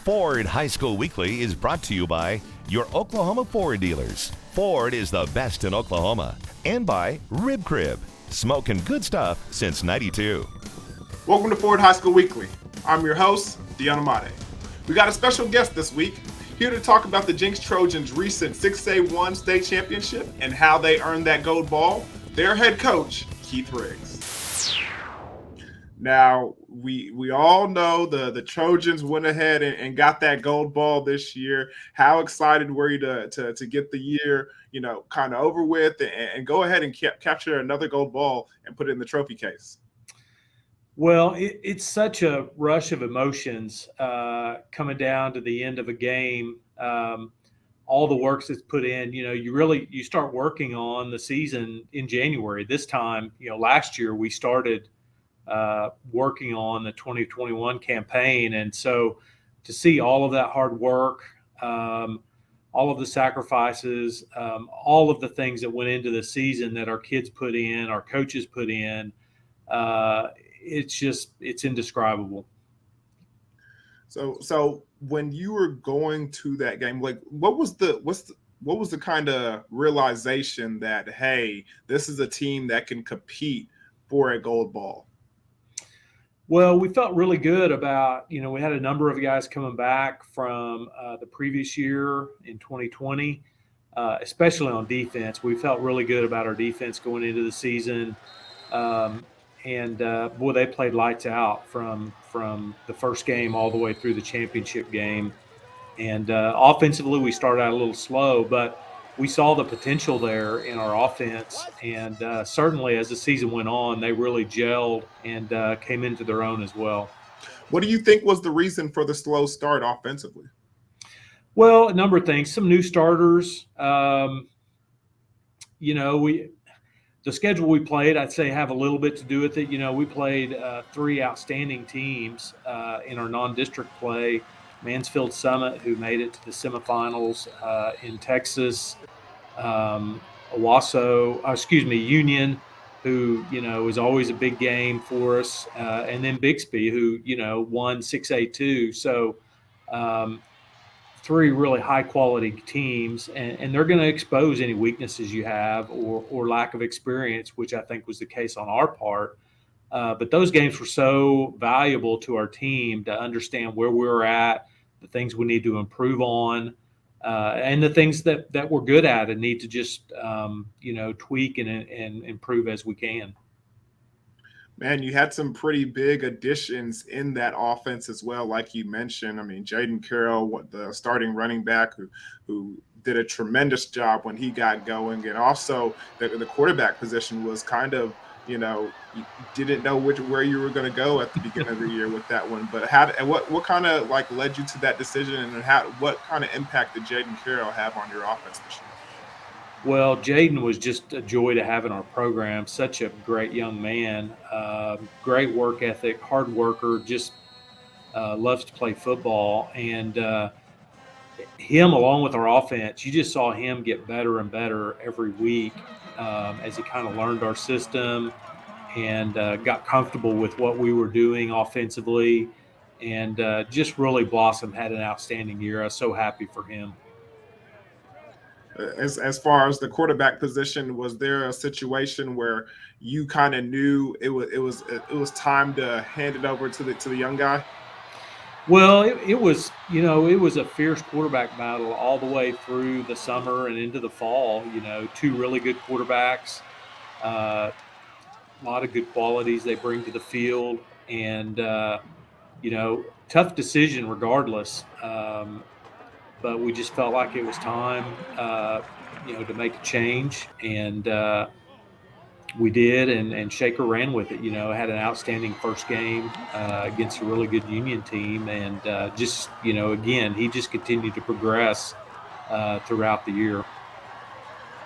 Ford High School Weekly is brought to you by your Oklahoma Ford dealers. Ford is the best in Oklahoma. And by Rib Crib, smoking good stuff since '92. Welcome to Ford High School Weekly. I'm your host, Deon Amade. We got a special guest this week, here to talk about the Jenks Trojans' recent 6A1 state championship and how they earned that gold ball, their head coach, Keith Riggs. Now, we all know the Trojans went ahead and got that gold ball this year. How excited were you to get the year, kind of over with and go ahead and capture another gold ball and put it in the trophy case? Well, it's such a rush of emotions coming down to the end of a game. All the work that's put in, you start working on the season in January. This time, last year we started working on the 2021 campaign. And so to see all of that hard work, all of the sacrifices, all of the things that went into the season that our kids put in, our coaches put in, it's indescribable. So when you were going to that game, like what was the kind of realization that, hey, this is a team that can compete for a gold ball? Well, we felt really good about, we had a number of guys coming back from the previous year in 2020, especially on defense. We felt really good about our defense going into the season. And they played lights out from the first game all the way through the championship game. And offensively, we started out a little slow, but we saw the potential there in our offense. And certainly as the season went on, they really gelled and came into their own as well. What do you think was the reason for the slow start offensively? Well, a number of things. Some new starters. The schedule we played, I'd say, have a little bit to do with it. We played three outstanding teams in our non-district play. Mansfield Summit, who made it to the semifinals in Texas. Union, who, is always a big game for us. And then Bixby, who, won 6A2. So three really high-quality teams, and they're going to expose any weaknesses you have or lack of experience, which I think was the case on our part. But those games were so valuable to our team to understand where we're at, the things we need to improve on, and the things that we're good at and need to just, tweak and improve as we can. Man, you had some pretty big additions in that offense as well, like you mentioned. I mean, Jaden Carroll, the starting running back, who did a tremendous job when he got going, and also the quarterback position was kind of, you didn't know where you were going to go at the beginning of the year with that one. But what kind of led you to that decision, and what kind of impact did Jaden Carroll have on your offense this year? Well, Jaden was just a joy to have in our program. Such a great young man, great work ethic, hard worker, just loves to play football. And him, along with our offense, you just saw him get better and better every week as he kind of learned our system and got comfortable with what we were doing offensively, and just really blossomed, had an outstanding year. I was so happy for him. As far as the quarterback position, was there a situation where you kind of knew it was time to hand it over to the young guy? Well, it was a fierce quarterback battle all the way through the summer and into the fall. Two really good quarterbacks, a lot of good qualities they bring to the field, and tough decision regardless. But we just felt like it was time, to make a change, and we did. And Shaker ran with it. Had an outstanding first game against a really good Union team, and again, he just continued to progress throughout the year.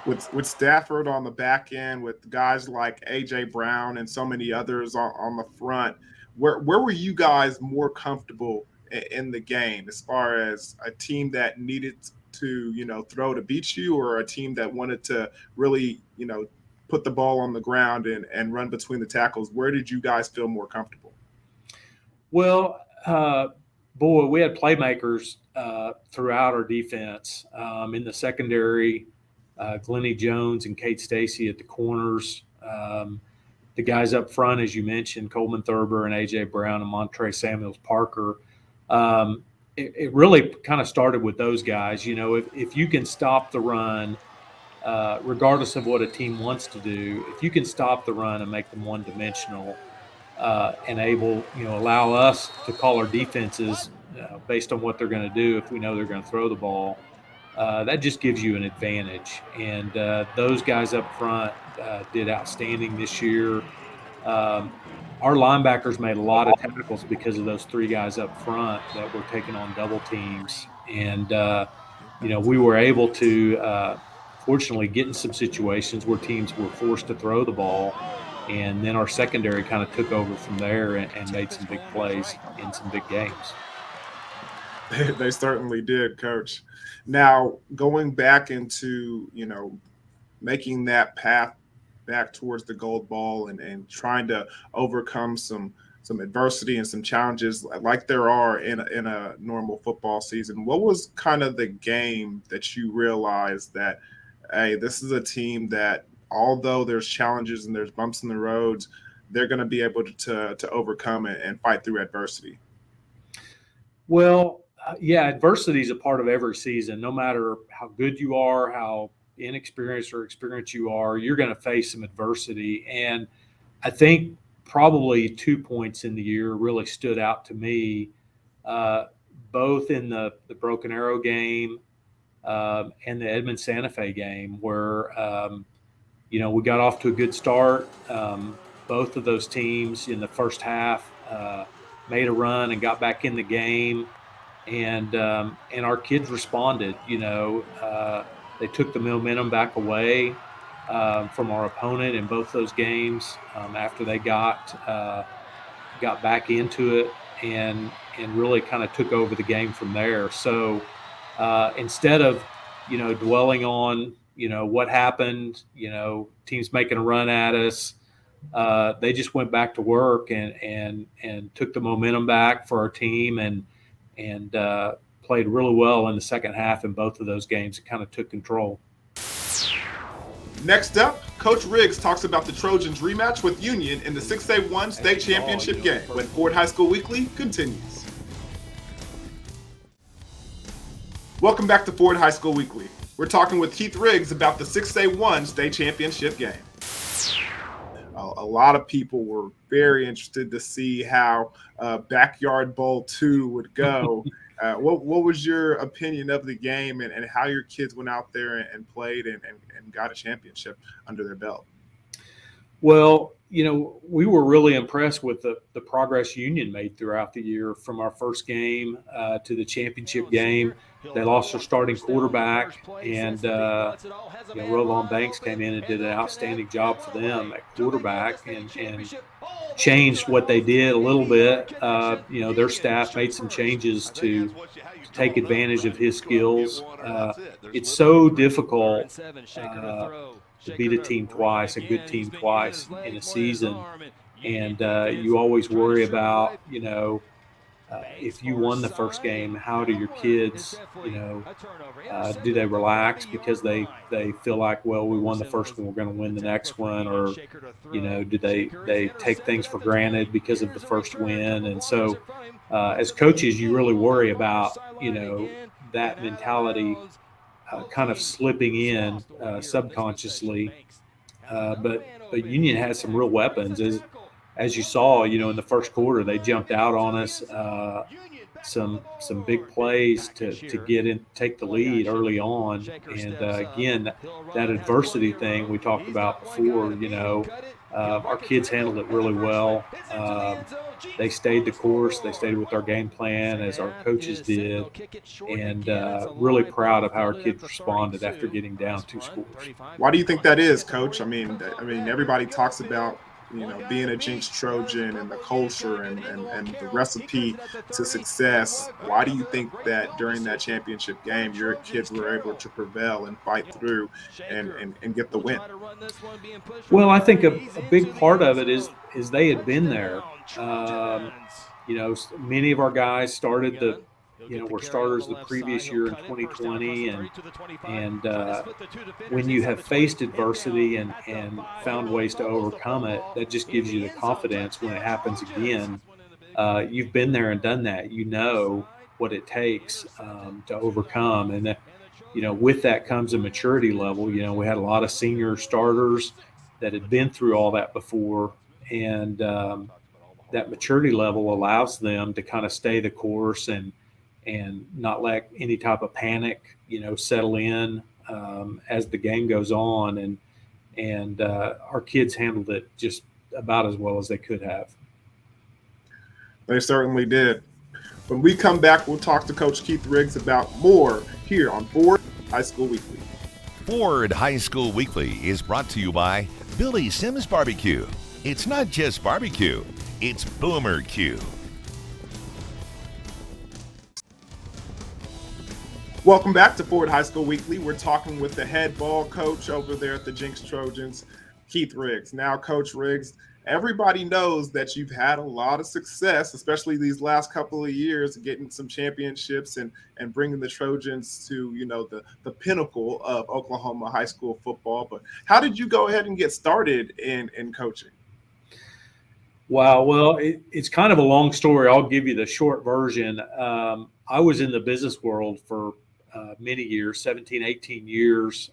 With Stafford on the back end, with guys like A.J. Brown and so many others on the front, where were you guys more comfortable in the game, as far as a team that needed to, throw to beat you, or a team that wanted to really, put the ball on the ground and run between the tackles? Where did you guys feel more comfortable? Well, boy, we had playmakers throughout our defense. In the secondary, Glennie Jones and Kate Stacy at the corners. The guys up front, as you mentioned, Coleman Thurber and A.J. Brown and Montre Samuels Parker. It really kind of started with those guys. If you can stop the run, regardless of what a team wants to do, if you can stop the run and make them one-dimensional, and allow us to call our defenses based on what they're going to do if we know they're going to throw the ball, that just gives you an advantage. And those guys up front did outstanding this year. Our linebackers made a lot of tackles because of those three guys up front that were taking on double teams. And, we were able to, fortunately, get in some situations where teams were forced to throw the ball. And then our secondary kind of took over from there and made some big plays in some big games. They certainly did, Coach. Now, going back into, making that path back towards the gold ball and trying to overcome some adversity and some challenges like there are in a normal football season, what was kind of the game that you realized that, hey, this is a team that, although there's challenges and there's bumps in the roads, they're going to be able to overcome it and fight through adversity? Well, adversity is a part of every season. No matter how good you are, how inexperienced or experienced you are, you're going to face some adversity. And I think probably 2 points in the year really stood out to me, both in the Broken Arrow game and the Edmond Santa Fe game, where we got off to a good start. Both of those teams in the first half made a run and got back in the game, and our kids responded. They took the momentum back away from our opponent in both those games after they got back into it and really kind of took over the game from there. So instead of dwelling on what happened, teams making a run at us, they just went back to work and took the momentum back for our team and played really well in the second half in both of those games. It kind of took control. Next up, Coach Riggs talks about the Trojans rematch with Union in the 6A1 state championship game when Ford High School Weekly continues. Welcome back to Ford High School Weekly. We're talking with Keith Riggs about the 6A1 state championship game. A lot of people were very interested to see how Backyard Bowl 2 would go. What was your opinion of the game and how your kids went out there and played and got a championship under their belt? Well, we were really impressed with the progress Union made throughout the year from our first game to the championship game. They lost their starting quarterback, and Roland Banks came in and did an outstanding job for them at quarterback and changed what they did a little bit. Their staff made some changes to take advantage of his skills. It's so difficult to beat a team twice, a good team twice in a season. And you always worry about, if you won the first game, how do your kids, do they relax because they feel like, well, we won the first one, we're going to win the next one, or, do they take things for granted because of the first win? And so as coaches, you really worry about, that mentality kind of slipping in subconsciously. But Union has some real weapons. As you saw, in the first quarter, they jumped out on us, some big plays to get in, take the lead early on. And again, that adversity thing we talked about before, our kids handled it really well. They stayed the course. They stayed with our game plan as our coaches did, and really proud of how our kids responded after getting down 2 scores. Why do you think that is, Coach? I mean, everybody talks about being a Jenks Trojan and the culture and the recipe to success. Why do you think that during that championship game, your kids were able to prevail and fight through and get the win? Well, I think a big part of it is they had been there. Many of our guys started were starters the previous year in 2020, and when you have faced adversity and found ways to overcome it, that just gives you the confidence when it happens again. You've been there and done that. You know what it takes to overcome, and with that comes a maturity level. We had a lot of senior starters that had been through all that before, and that maturity level allows them to kind of stay the course and not let any type of panic, settle in as the game goes on. And our kids handled it just about as well as they could have. They certainly did. When we come back, we'll talk to Coach Keith Riggs about more here on Ford High School Weekly. Ford High School Weekly is brought to you by Billy Sims Barbecue. It's not just barbecue, it's Boomer Q. Welcome back to Ford High School Weekly. We're talking with the head ball coach over there at the Jenks Trojans, Keith Riggs. Now, Coach Riggs, everybody knows that you've had a lot of success, especially these last couple of years, getting some championships and bringing the Trojans to, the pinnacle of Oklahoma high school football. But how did you go ahead and get started in coaching? Wow. Well, it's kind of a long story. I'll give you the short version. I was in the business world for many years, 17, 18 years,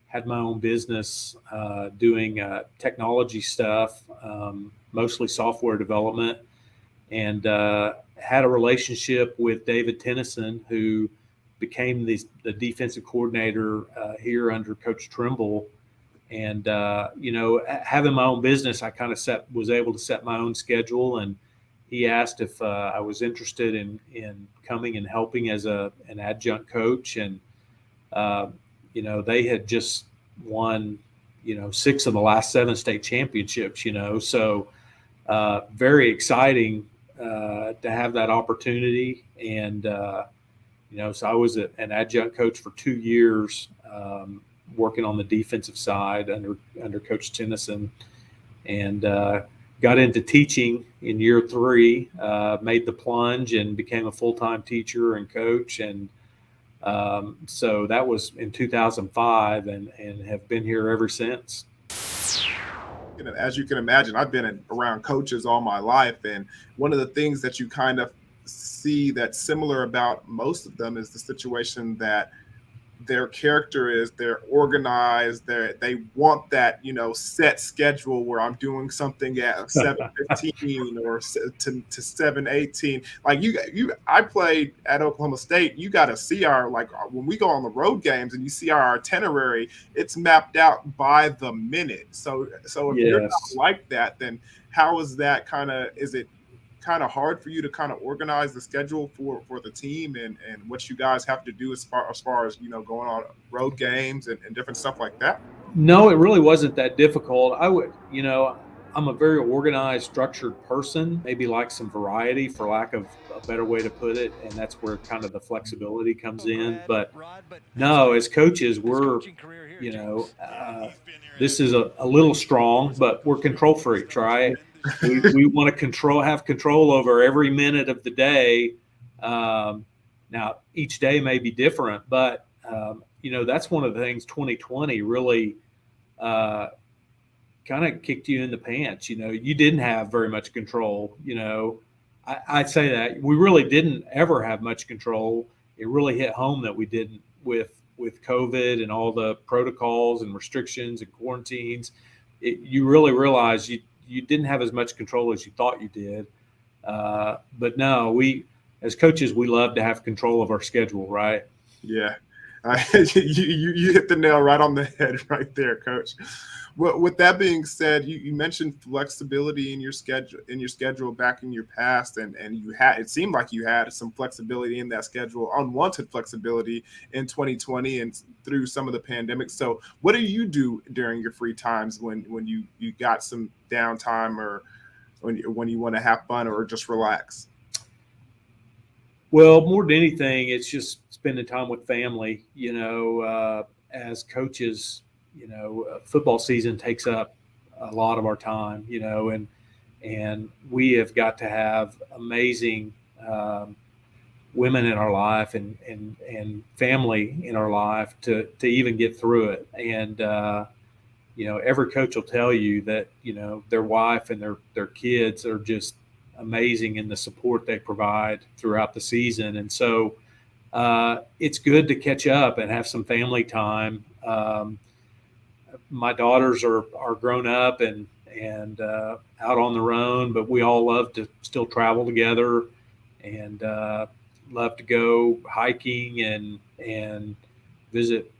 had my own business doing technology stuff, mostly software development, and had a relationship with David Tennyson, who became the defensive coordinator here under Coach Trimble. And, having my own business, I kind of was able to set my own schedule. And he asked if I was interested in coming and helping as an adjunct coach. And, they had just won, 6 of the last 7 state championships, so very exciting to have that opportunity. And, so I was an adjunct coach for 2 years, working on the defensive side under Coach Tennyson, and got into teaching in year 3, made the plunge and became a full-time teacher and coach. And so that was in 2005 and have been here ever since. As you can imagine, I've been around coaches all my life. And one of the things that you kind of see that's similar about most of them is the situation that their character is they're organized. They want that, set schedule where I'm doing something at 7:15 or to 7:18. Like I played at Oklahoma State. You got to see when we go on the road games and you see our itinerary, it's mapped out by the minute. So if you're not like that, then how is that is it kind of hard for you to kind of organize the schedule for the team and what you guys have to do as far as going on road games and different stuff like that? No, it really wasn't that difficult. I'm a very organized, structured person, maybe like some variety for lack of a better way to put it. And that's where kind of the flexibility comes in. But no, as coaches, we're, this is a little strong, but we're control freaks, right? We want to have control over every minute of the day. Now, each day may be different, but, that's one of the things 2020 really kind of kicked you in the pants. You didn't have very much control. I'd say that we really didn't ever have much control. It really hit home that we didn't with COVID and all the protocols and restrictions and quarantines. You really realize you didn't have as much control as you thought you did. But no, we, as coaches, we love to have control of our schedule, right? Yeah. You hit the nail right on the head right there, Coach. Well, with that being said, you mentioned flexibility in your schedule back in your past, and it seemed like you had some flexibility in that schedule, unwanted flexibility in 2020 and through some of the pandemic. So what do you do during your free times when you got some downtime or when you want to have fun or just relax? Well, more than anything, it's just spending time with family. As coaches, football season takes up a lot of our time, and and we have got to have amazing women in our life and family in our life to even get through it. And every coach will tell you that their wife and their kids are just amazing in the support they provide throughout the season. And so it's good to catch up and have some family time. My daughters are grown up and out on their own, but we all love to still travel together and love to go hiking and visit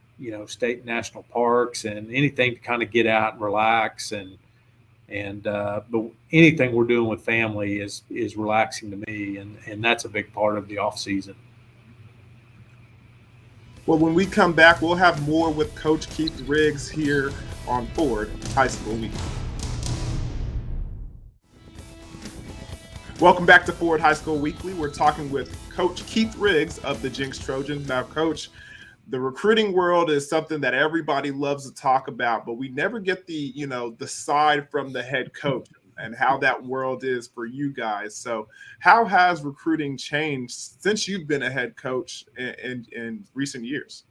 state and national parks and anything to kind of get out and relax but anything we're doing with family is relaxing to me, and that's a big part of the off season. Well, when we come back, we'll have more with Coach Keith Riggs here on Ford High School Week. Welcome back to Ford High School Weekly. We're talking with Coach Keith Riggs of the Jenks Trojans. Now, Coach, the recruiting world is something that everybody loves to talk about, but we never get the side from the head coach and how that world is for you guys. So how has recruiting changed since you've been a head coach in recent years?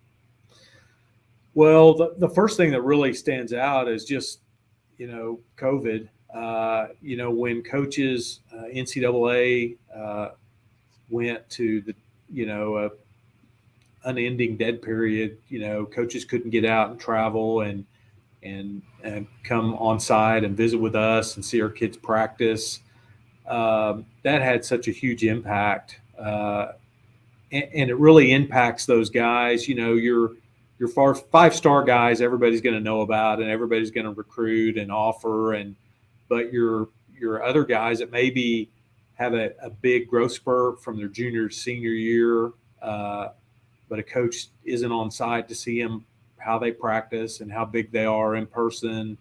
Well, the first thing that really stands out is just, COVID. When coaches, NCAA went to the, unending dead period, coaches couldn't get out and travel and come on site and visit with us and see our kids practice. That had such a huge impact. And it really impacts those guys. Your 5-star guys, everybody's going to know about and everybody's going to recruit and offer. But your other guys that maybe have a big growth spurt from their junior, senior year, but a coach isn't on site to see them, how they practice and how big they are in person.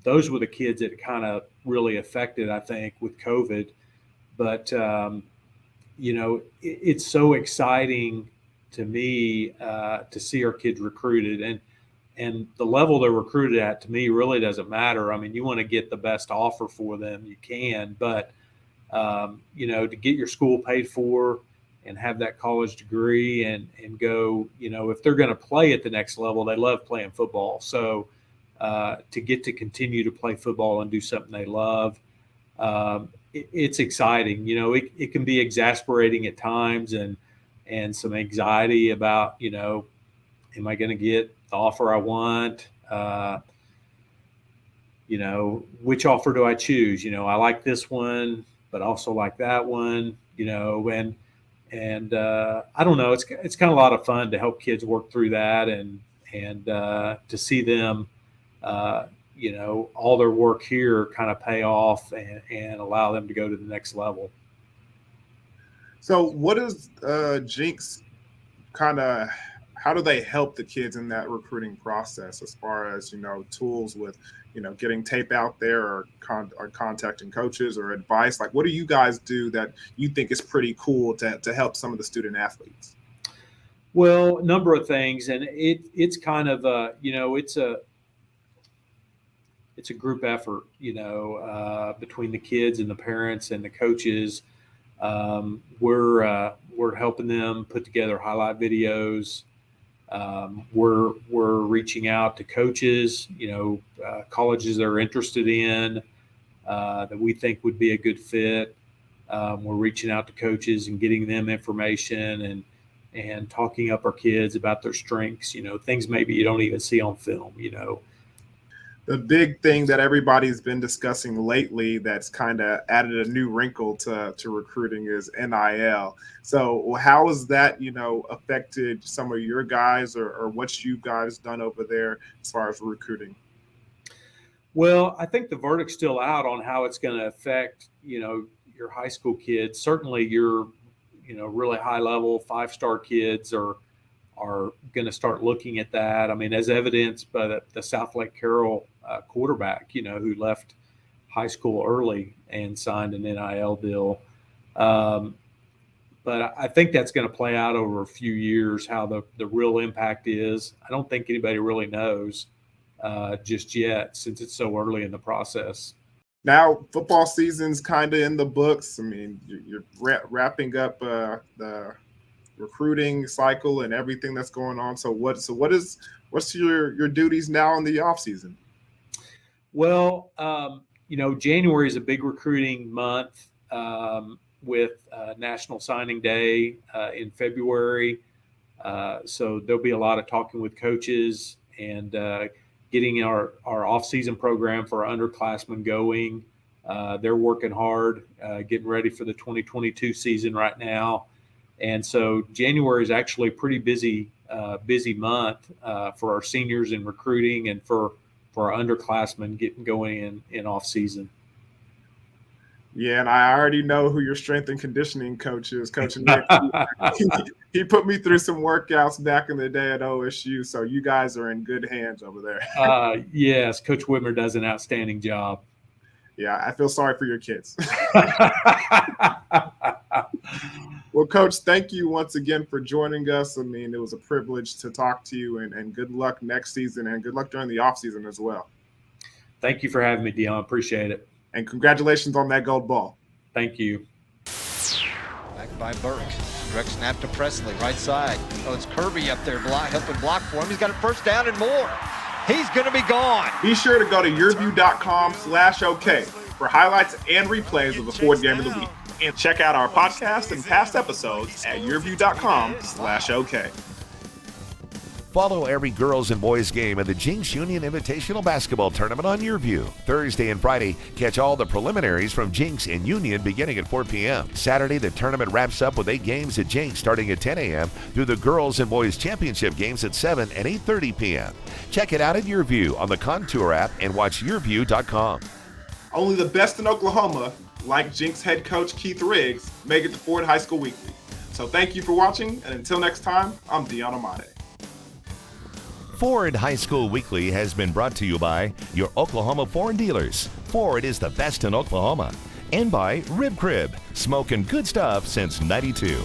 Those were the kids that kind of really affected, I think, with COVID. But, it's so exciting to me to see our kids recruited. And the level they're recruited at, to me, really doesn't matter. I mean, you want to get the best offer for them, you can. But, to get your school paid for and have that college degree and go, if they're going to play at the next level, they love playing football. So to get to continue to play football and do something they love, it's exciting. It can be exasperating at times and some anxiety about, am I going to get the offer I want? Which offer do I choose? I like this one, but also like that one, and I don't know. It's kind of a lot of fun to help kids work through that and to see them, all their work here kind of pay off and allow them to go to the next level. So what is Jenks how do they help the kids in that recruiting process as far as, tools with, getting tape out there or contacting coaches or advice? Like, what do you guys do that you think is pretty cool to help some of the student athletes? Well, a number of things. And it's kind of, it's a group effort, between the kids and the parents and the coaches. We're helping them put together highlight videos. We're reaching out to coaches, colleges they're interested in that we think would be a good fit. We're reaching out to coaches and getting them information and talking up our kids about their strengths, things maybe you don't even see on film. The big thing that everybody's been discussing lately that's kind of added a new wrinkle to recruiting is NIL. So how has that, affected some of your guys or what you guys done over there as far as recruiting? Well, I think the verdict's still out on how it's going to affect, your high school kids. Certainly your, really high level 5-star kids are going to start looking at that. I mean, as evidenced by the South Lake Carroll quarterback, who left high school early and signed an NIL deal. But I think that's going to play out over a few years, how the real impact is. I don't think anybody really knows just yet, since it's so early in the process. Now football season's kind of in the books. I mean, you're wrapping up the recruiting cycle and everything that's going on. So what's your duties now in the off season? Well, January is a big recruiting month with National Signing Day in February. So there'll be a lot of talking with coaches and getting our off-season program for our underclassmen going. They're working hard, getting ready for the 2022 season right now. And so January is actually a pretty busy month for our seniors in recruiting and for our underclassmen getting going in off-season. Yeah, and I already know who your strength and conditioning coach is, Coach Nick. He put me through some workouts back in the day at OSU, so you guys are in good hands over there. Yes, Coach Whitmer does an outstanding job. Yeah, I feel sorry for your kids. Well, Coach, thank you once again for joining us. I mean, it was a privilege to talk to you, and good luck next season, and good luck during the offseason as well. Thank you for having me, Dion. Appreciate it. And congratulations on that gold ball. Thank you. Back by Burke. Direct snap to Presley, right side. Oh, it's Kirby up there helping block for him. He's got a first down and more. He's going to be gone. Be sure to go to yourview.com/OK for highlights and replays of the Ford Game of the Week. And check out our podcast and past episodes at yourview.com/OK. Follow every girls and boys game of the Jenks Union Invitational Basketball Tournament on YourView. Thursday and Friday, catch all the preliminaries from Jenks and Union beginning at 4 p.m. Saturday, the tournament wraps up with 8 games at Jenks starting at 10 a.m. through the girls and boys championship games at 7 and 8:30 p.m. Check it out at YourView on the Contour app and watch yourview.com. Only the best in Oklahoma, like Jenks head coach Keith Riggs, make it to Ford High School Weekly. So thank you for watching, and until next time, I'm Dion Amade. Ford High School Weekly has been brought to you by your Oklahoma Ford dealers. Ford is the best in Oklahoma. And by Rib Crib, smoking good stuff since '92.